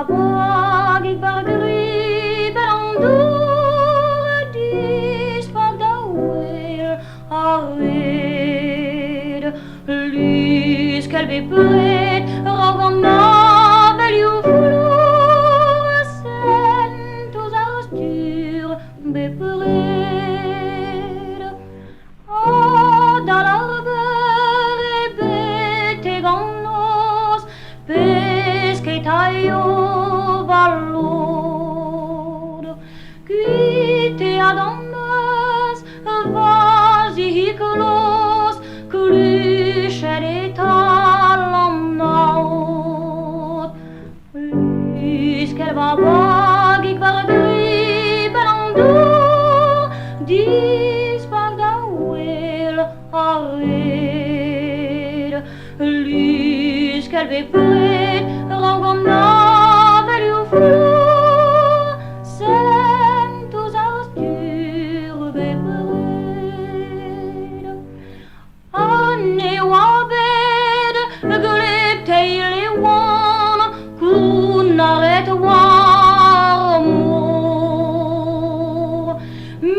bag ik bargeri belandur dis bag da wel arred Luskell be pret ragan navel ju flor sentus austur be pret da Taio vallod Kyte adames vasihiklos Klycher et talamnaut Luskell va bagik var gribelandur Dis bag da wel arred Luskell be pret Ragan navel ju flor sentus austur be pret Anne wabed gleb teil e wan kunnaret warmor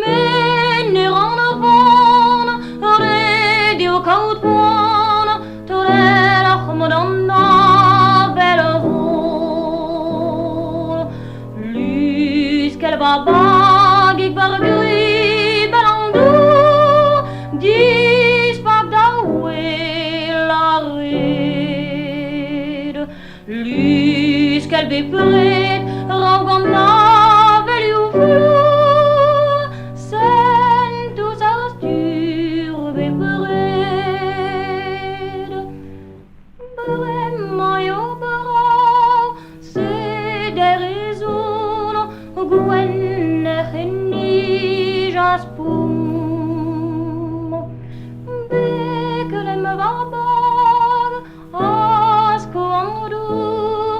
Men ran van redi och kaut pon torel achmadanna Luskell va bagik bargeri belandur dis bag da wel arred Luskell be pret ragan navel ju flor sentus austur be pret Bremma jo brau se der Gwenner nijas pum Bekelem varbag asko amdur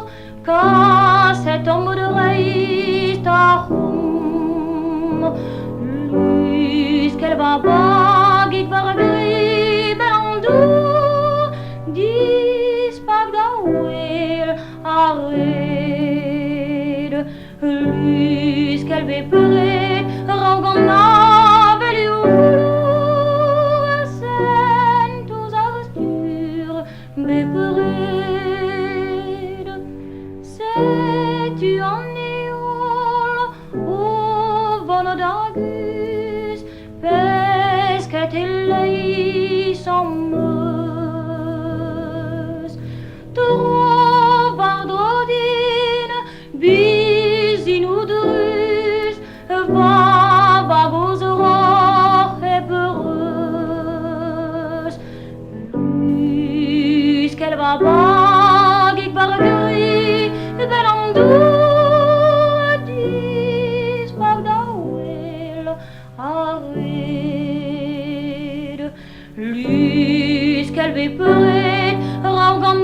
Kaset omdur reist ahum Luskell va bagik bargeri belandur Dis bag da wel arred Luskell be pret ragan navel ju flor sentus austur be pret Sais-tu en éole au von dagus pesket lei som mouezh Trovar drodin Bisinudrus va vagos roch et pereus Luskell va bagik bargeri belandur dis bag da wel arred Luskell be pret ragan